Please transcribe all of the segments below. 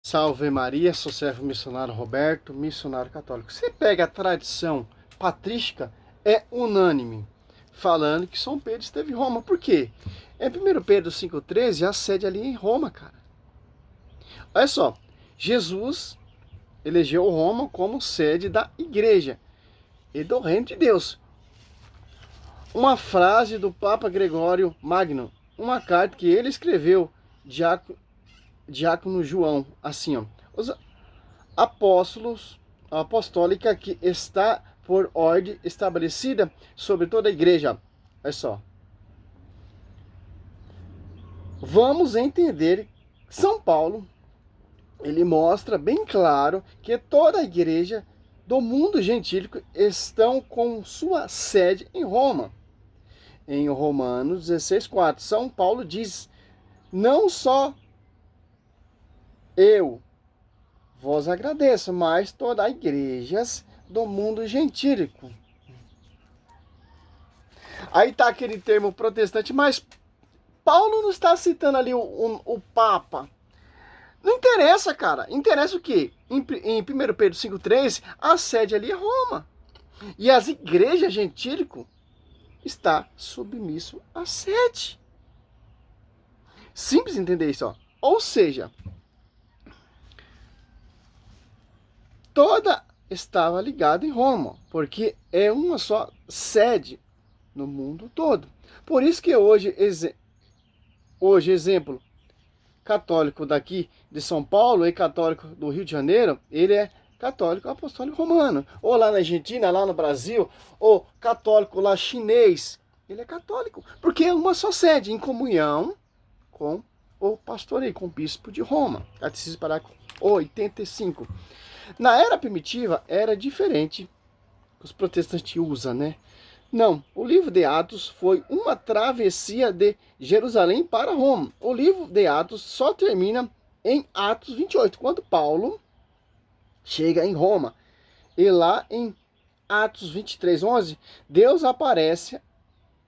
Salve Maria, sou servo missionário Roberto, missionário católico. Você pega a tradição patrística, é unânime, falando que São Pedro esteve em Roma. Por quê? Em 1 Pedro 5,13, a sede ali em Roma, cara. Olha só, Jesus elegeu Roma como sede da igreja e do reino de Deus. Uma frase do Papa Gregório Magno, uma carta que ele escreveu, Diácono João, assim, ó. Os apóstolos, a apostólica que está por ordem estabelecida sobre toda a igreja. Olha só. Vamos entender São Paulo, ele mostra bem claro que toda a igreja do mundo gentílico estão com sua sede em Roma. Em Romanos 16:4, São Paulo diz: não só eu vos agradeço, mas todas as igrejas do mundo gentílico. Aí tá aquele termo protestante, mas Paulo não está citando ali o Papa. Não interessa, cara. Interessa o quê? Em 1 Pedro 5,3, a sede ali é Roma. E as igrejas gentílico está submisso à sede. Simples entender isso, ó. Ou seja, toda estava ligada em Roma, porque é uma só sede no mundo todo. Por isso que hoje exemplo, católico daqui de São Paulo e católico do Rio de Janeiro, ele é católico apostólico romano. Ou lá na Argentina, lá no Brasil, ou católico lá chinês, ele é católico, porque é uma só sede, em comunhão com o pastoreio, com o bispo de Roma. Catecismo parágrafo 85. Na era primitiva, era diferente. Os protestantes usam, né? Não, o livro de Atos foi uma travessia de Jerusalém para Roma. O livro de Atos só termina em Atos 28, quando Paulo chega em Roma. E lá em Atos 23:11, Deus aparece,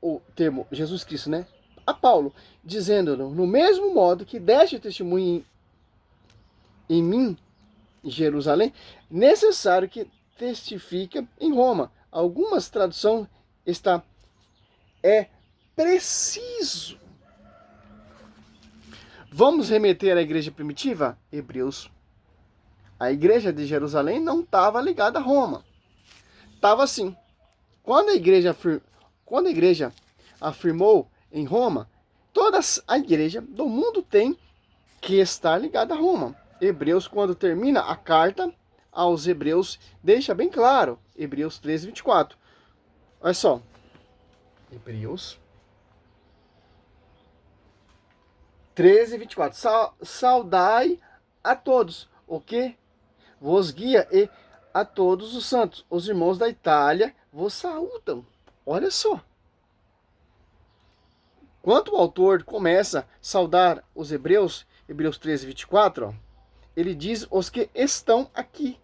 o termo Jesus Cristo, né? A Paulo, dizendo: no mesmo modo que deste testemunho em mim, em Jerusalém, necessário que testifique em Roma. Algumas traduções está é preciso. Vamos remeter à igreja primitiva? Hebreus. A igreja de Jerusalém não estava ligada a Roma. Estava assim. Quando a igreja afirmou em Roma, toda a igreja do mundo tem que estar ligada a Roma. Hebreus, quando termina a carta aos Hebreus, deixa bem claro. Hebreus 13:24. Olha só. Hebreus 13:24. Saudai a todos o que vos guia e a todos os santos. Os irmãos da Itália vos saúdam. Olha só. Quando o autor começa a saudar os hebreus, Hebreus 13:24, ele diz: os que estão aqui,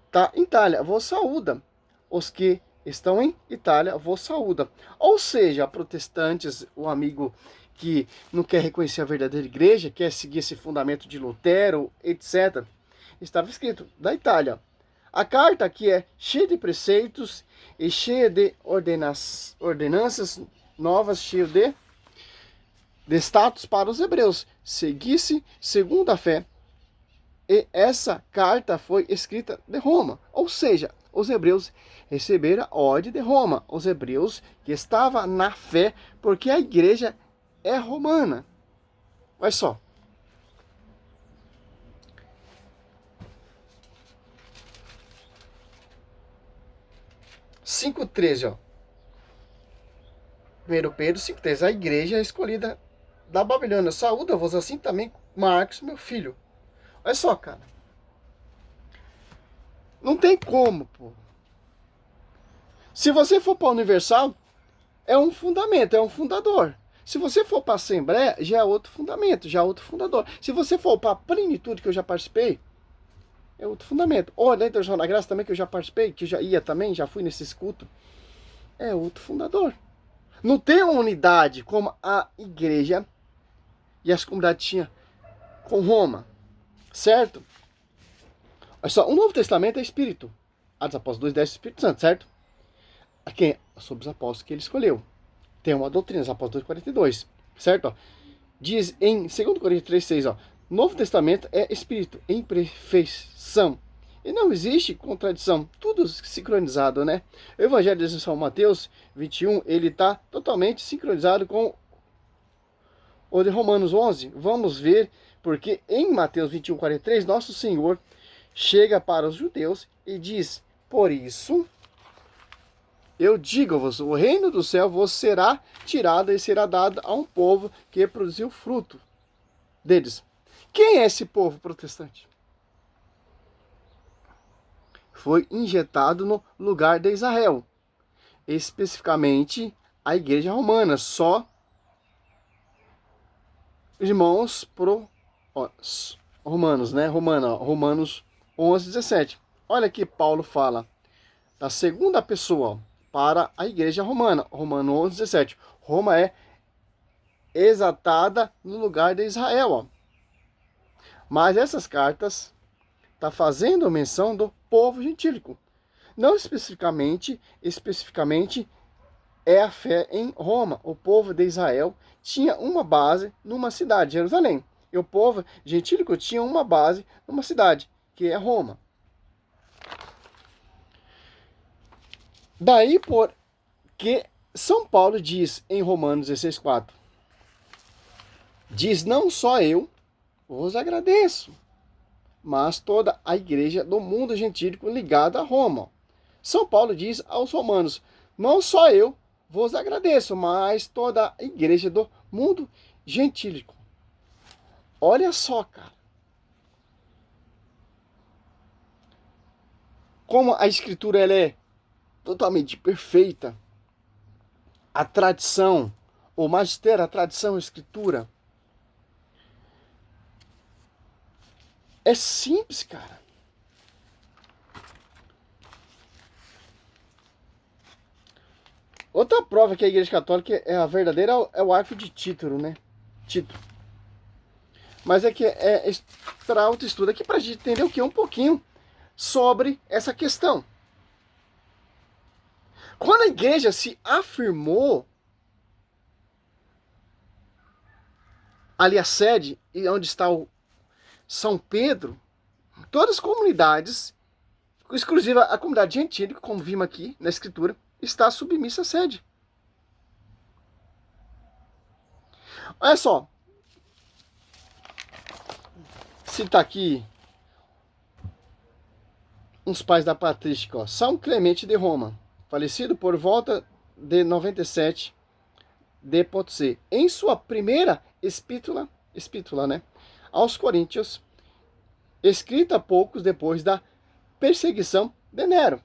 tá? Em Itália, vos saúdam. Os que estão em Itália, vos saúdam. Ou seja, protestantes, o amigo que não quer reconhecer a verdadeira igreja, quer seguir esse fundamento de Lutero, etc., estava escrito da Itália. A carta aqui é cheia de preceitos e cheia de ordenanças novas, cheia de status para os hebreus. Seguisse segundo a fé. E essa carta foi escrita de Roma. Ou seja, os hebreus receberam a ordem de Roma. Os hebreus que estavam na fé, porque a igreja é romana. Olha só. Cinco 13, ó. 1 Pedro 5,13. A igreja é escolhida da Babilônia. Saúda-vos assim também, Marcos, meu filho. Olha só, cara. Não tem como, pô. Se você for para a Universal, é um fundamento, é um fundador. Se você for para a Assembleia, já é outro fundamento, já é outro fundador. Se você for para a Plenitude, que eu já participei, é outro fundamento. Ou da Internacional da Graça também, que eu já participei, que eu já ia também, já fui nesses cultos, é outro fundador. Não tem uma unidade como a igreja e as comunidades tinham com Roma. certo? Olha só, o Novo Testamento é Espírito. Atos Apóstolos 2, 10, Espírito Santo, certo? A quem? Sobre os apóstolos que ele escolheu. Tem uma doutrina, os apóstolos 2:42, certo? Ó, diz em 2 Coríntios 3:6, ó, Novo Testamento é Espírito, em perfeição. E não existe contradição, tudo sincronizado, né? O Evangelho de São Mateus 21, ele está totalmente sincronizado com o de Romanos 11. Vamos ver, porque em Mateus 21:43, nosso Senhor chega para os judeus e diz, por isso, eu digo-vos, o reino do céu vos será tirado e será dado a um povo que produziu fruto deles. Quem é esse povo protestante? Foi injetado no lugar de Israel, especificamente a igreja romana, só irmãos romanos, né? Romanos 11:17. Olha que Paulo fala da segunda pessoa para a igreja romana, Romanos 11:17. Roma é exaltada no lugar de Israel, ó. Mas essas cartas tá fazendo menção do povo gentílico. Não especificamente é a fé em Roma. O povo de Israel tinha uma base numa cidade, Jerusalém. E o povo gentílico tinha uma base numa cidade, que é Roma. Daí porque São Paulo diz em Romanos 16:4, diz, não só eu vos agradeço, mas toda a igreja do mundo gentílico ligada a Roma. São Paulo diz aos romanos, não só eu vos agradeço, mas toda a igreja do mundo gentílico. Olha só, cara. Como a escritura ela é totalmente perfeita. A tradição, o magistério, a tradição, a escritura. É simples, cara. Outra prova que a Igreja Católica é a verdadeira é o arco de Títoro, né? Tito. Mas é que é para autoestudo aqui para a gente entender o que? Um pouquinho sobre essa questão. Quando a igreja se afirmou, ali a sede, e onde está o São Pedro, todas as comunidades, exclusiva a comunidade gentílica, como vimos aqui na escritura, está submissa à sede. Olha só. Cita aqui uns pais da patrística, ó. São Clemente de Roma, falecido por volta de 97 d.C. Em sua primeira epístola, né, aos Coríntios, escrita poucos depois da perseguição de Nero.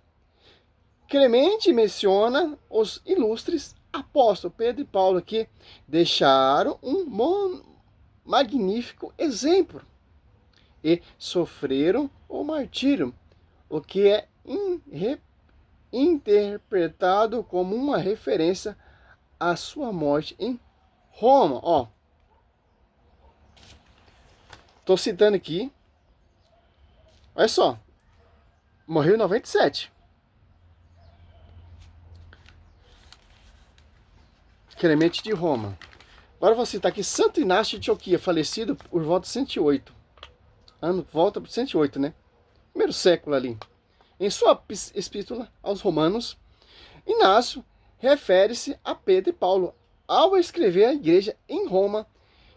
Clemente menciona os ilustres apóstolos Pedro e Paulo que deixaram um magnífico exemplo e sofreram o martírio, o que é interpretado como uma referência à sua morte em Roma. Ó, tô citando aqui. Olha só, morreu em 97. Clemente de Roma. Agora eu vou citar aqui Santo Inácio de Antioquia, falecido por volta de 108. Volta para 108, né? Primeiro século ali. Em sua epístola aos Romanos, Inácio refere-se a Pedro e Paulo ao escrever à igreja em Roma,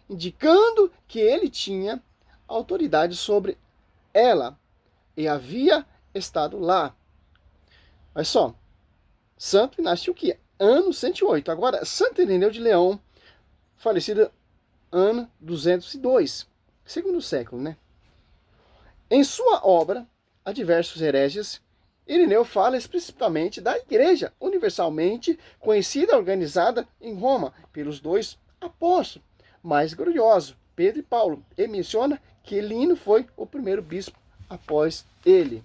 indicando que ele tinha autoridade sobre ela e havia estado lá. Olha só, Santo Inácio de Antioquia, ano 108. Agora, Santo Ireneu de Leão, falecido ano 202, segundo século, né? Em sua obra, A Diversos Hereges, Ireneu fala explicitamente da igreja universalmente conhecida e organizada em Roma pelos dois apóstolos mais gloriosos, Pedro e Paulo, e menciona que Lino foi o primeiro bispo após ele.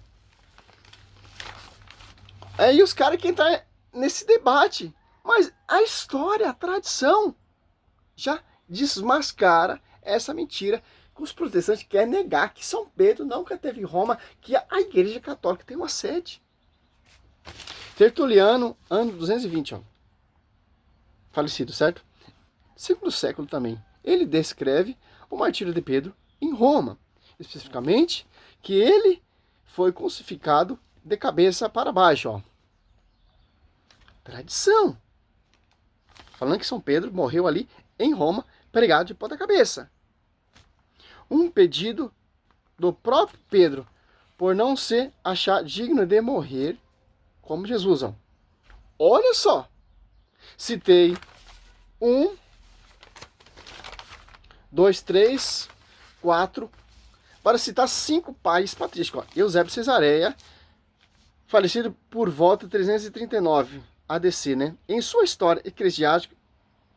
Aí os caras que entram nesse debate, mas a história, a tradição, já desmascara essa mentira os protestantes querem negar que São Pedro nunca teve em Roma, que a Igreja Católica tem uma sede. Tertuliano, ano 220, ó, falecido, certo? Segundo século também. Ele descreve o martírio de Pedro em Roma, especificamente que ele foi crucificado de cabeça para baixo, ó. Tradição. Falando que São Pedro morreu ali em Roma, pregado de ponta cabeça. Um pedido do próprio Pedro por não se achar digno de morrer como Jesus, ó. Olha só. Citei 1, 2, 3, 4, para citar 5 pais patrísticos. Ó. Eusébio Cesareia, falecido por volta de 339 ADC, né? Em sua história eclesiástica,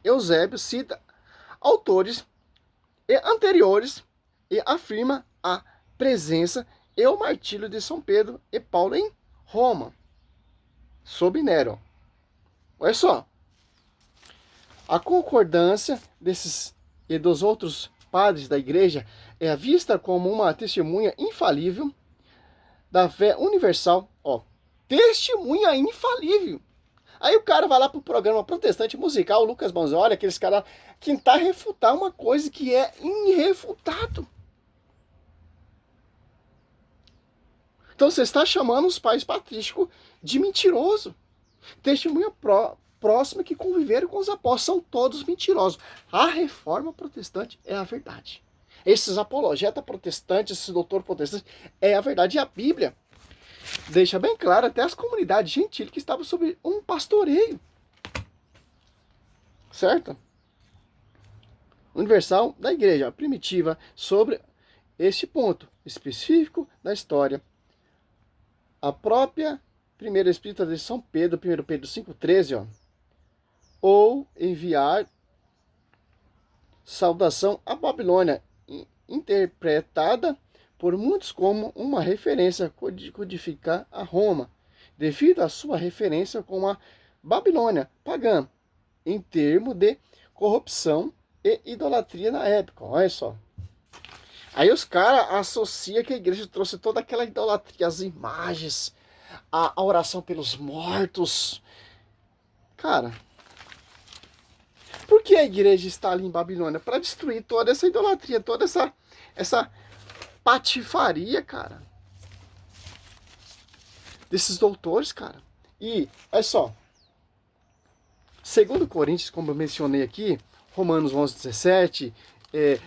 Eusébio cita autores anteriores e afirma a presença e o martírio de São Pedro e Paulo em Roma, sob Nero. Olha só. A concordância desses e dos outros padres da igreja é vista como uma testemunha infalível da fé universal. Ó, testemunha infalível. Aí o cara vai lá pro programa protestante musical, o Lucas Bonzoli, aqueles caras que tentar refutar uma coisa que é irrefutado. Então você está chamando os pais patrísticos de mentiroso. Testemunha próxima que conviveram com os apóstolos, são todos mentirosos. A reforma protestante é a verdade. Esses apologetas protestantes, esses doutor protestante, é a verdade. E a Bíblia deixa bem claro até as comunidades gentiles que estavam sob um pastoreio. Certo? Universal da igreja primitiva sobre este ponto específico da história. A própria primeira escrita de São Pedro, 1 Pedro 5,13, ó. Ou enviar saudação à Babilônia, interpretada por muitos como uma referência codificar a Roma, devido à sua referência com a Babilônia pagã, em termos de corrupção e idolatria na época. Olha só. Aí os caras associam que a igreja trouxe toda aquela idolatria, as imagens, a oração pelos mortos. Cara, por que a igreja está ali em Babilônia? Para destruir toda essa idolatria, toda essa patifaria, cara. Desses doutores, cara. E, olha só. Segundo Coríntios, como eu mencionei aqui, Romanos 11:17,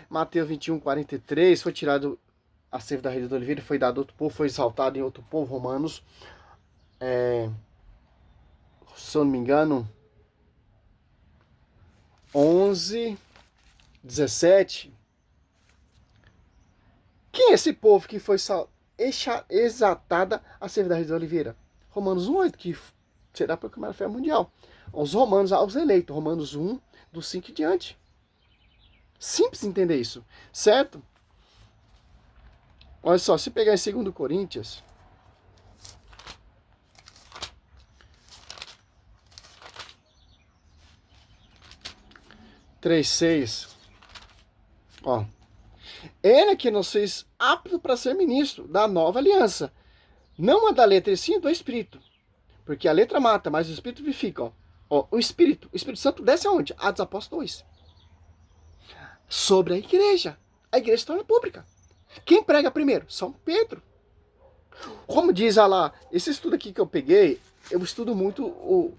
Mateus 21:43, foi tirado a seiva da rede do oliveira, foi dado a outro povo, foi exaltado em outro povo, Romanos, se eu não me engano, 11:17. Quem é esse povo que foi exaltada a seiva da rede do oliveira? Romanos 1:8, que será proclamada a fé mundial. Os romanos, aos eleitos, Romanos 1, do 5 em diante. Simples entender isso, certo? Olha só, se pegar em 2 Coríntios, três, 6, ó. Ele que nos fez apto para ser ministro da nova aliança, não a da letra, e sim do Espírito. Porque a letra mata, mas o Espírito vivifica, ó. Ó, o Espírito Santo desce aonde? Atos Apóstolos 2. Sobre a igreja. A igreja se torna pública. Quem prega primeiro? São Pedro. Como diz lá, esse estudo aqui que eu peguei, eu estudo muito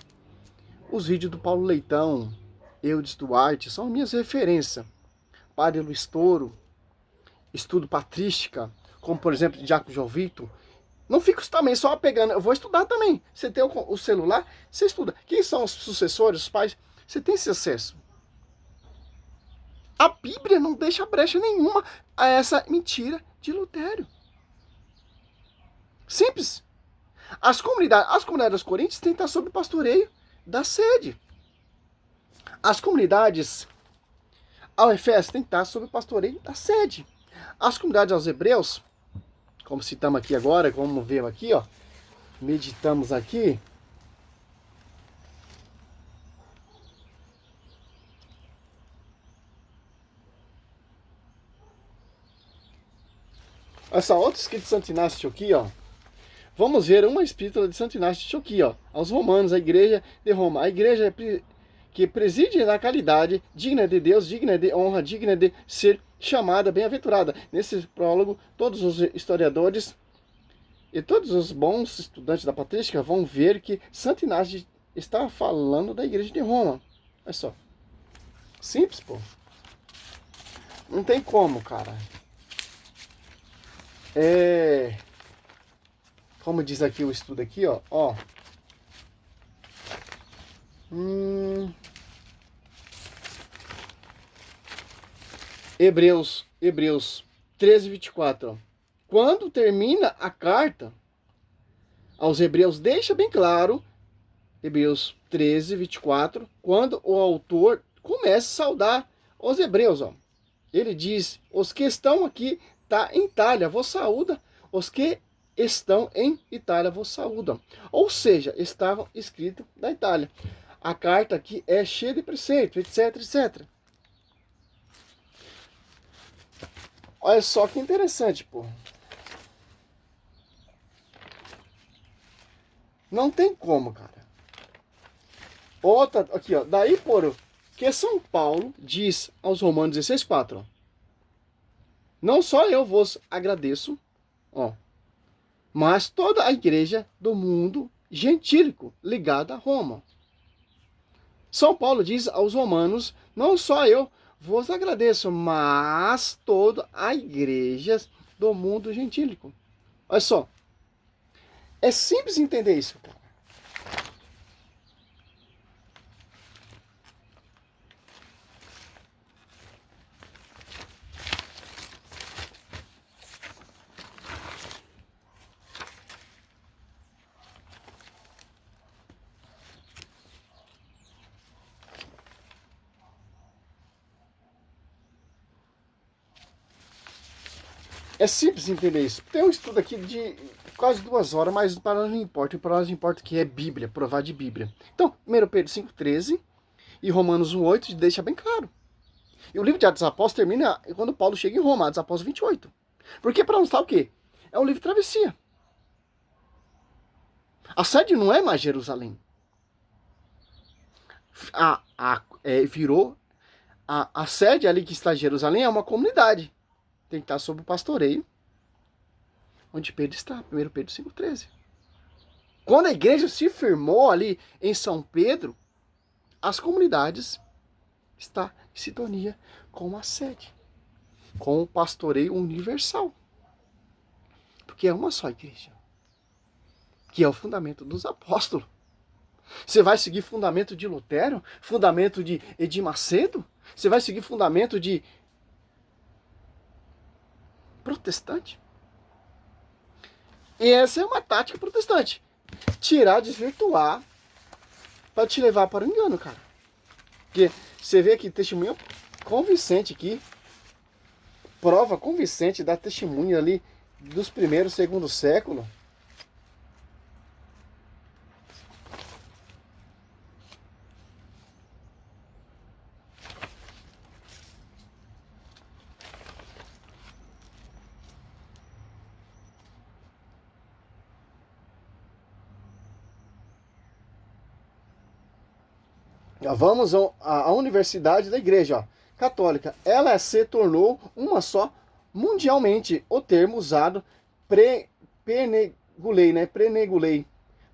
os vídeos do Paulo Leitão, Eudes Duarte, são minhas referências. Padre Luiz Toro, estudo patrística, como por exemplo Diácono João Vitor. Não fico também só pegando, eu vou estudar também. Você tem o celular, você estuda. Quem são os sucessores, os pais? Você tem esse acesso. A Bíblia não deixa brecha nenhuma a essa mentira de Lutero. Simples. As comunidades das Coríntias têm que estar sob o pastoreio da sede. As comunidades ao Efésios têm que estar sob o pastoreio da sede. As comunidades aos Hebreus, como citamos aqui agora, como vemos aqui, ó, meditamos aqui, Essa outra escrita de Santo Inácio de Antioquia, ó. Vamos ver uma epístola de Santo Inácio de Antioquia, ó. Aos Romanos, a igreja de Roma. A igreja que preside na qualidade, digna de Deus, digna de honra, digna de ser chamada bem-aventurada. Nesse prólogo, todos os historiadores e todos os bons estudantes da patrística vão ver que Santo Inácio está falando da igreja de Roma. Olha só. Simples, pô. Não tem como, cara. Como diz aqui o estudo aqui, ó. Hebreus 13, 24. Ó. Quando termina a carta aos Hebreus, deixa bem claro, Hebreus 13, 24, quando o autor começa a saudar os Hebreus, ó. Ele diz, os que estão aqui em Itália, vos saúda, os que estão em Itália vos saúdam. Ou seja, estavam escritos da Itália. A carta aqui é cheia de preceito, etc, etc. Olha só que interessante, pô. Não tem como, cara. Outra, aqui, ó. Daí, por que São Paulo diz aos Romanos 16, 4, ó. Não só eu vos agradeço, ó, mas toda a igreja do mundo gentílico ligada a Roma. São Paulo diz aos romanos, não só eu vos agradeço, mas toda a igreja do mundo gentílico. Olha só, é simples entender isso, cara. É simples entender isso. Tem um estudo aqui de quase 2 horas, mas para nós não importa. Para nós importa que é Bíblia, provar de Bíblia. Então, 1 Pedro 5,13 e Romanos 1,8 deixa bem claro. E o livro de Atos dos Apóstolos termina quando Paulo chega em Roma, Atos dos Apóstolos 28. Porque para nós está o quê? É um livro de travessia. A sede não é mais Jerusalém. Virou a sede ali que está em Jerusalém é uma comunidade. Tem que estar sob o pastoreio, onde Pedro está, 1 Pedro 5,13. Quando a igreja se firmou ali em São Pedro, as comunidades estão em sintonia com a sede, com o pastoreio universal. Porque é uma só igreja, que é o fundamento dos apóstolos. Você vai seguir fundamento de Lutero? Fundamento de Edir Macedo? Você vai seguir fundamento de protestante? E essa é uma tática protestante. Tirar, desvirtuar, para te levar para o engano, cara. Porque você vê aqui, testemunho convincente aqui, prova convincente da testemunha ali dos primeiros, segundo século. Vamos à universidade da igreja católica. Ela se tornou uma só mundialmente. O termo usado prenegulei, né? Prenegulei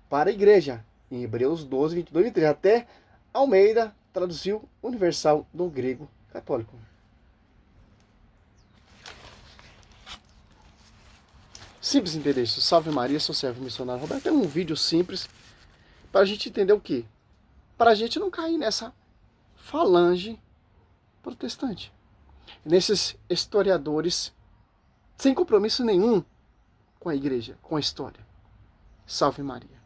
para a igreja. Em Hebreus 12, 22 e 23. Até Almeida traduziu universal do grego católico. Simples entender isso. Salve Maria, sou servo missionário Roberto. É um vídeo simples para a gente entender o quê? Para a gente não cair nessa falange protestante. Nesses historiadores sem compromisso nenhum com a igreja, com a história. Salve Maria.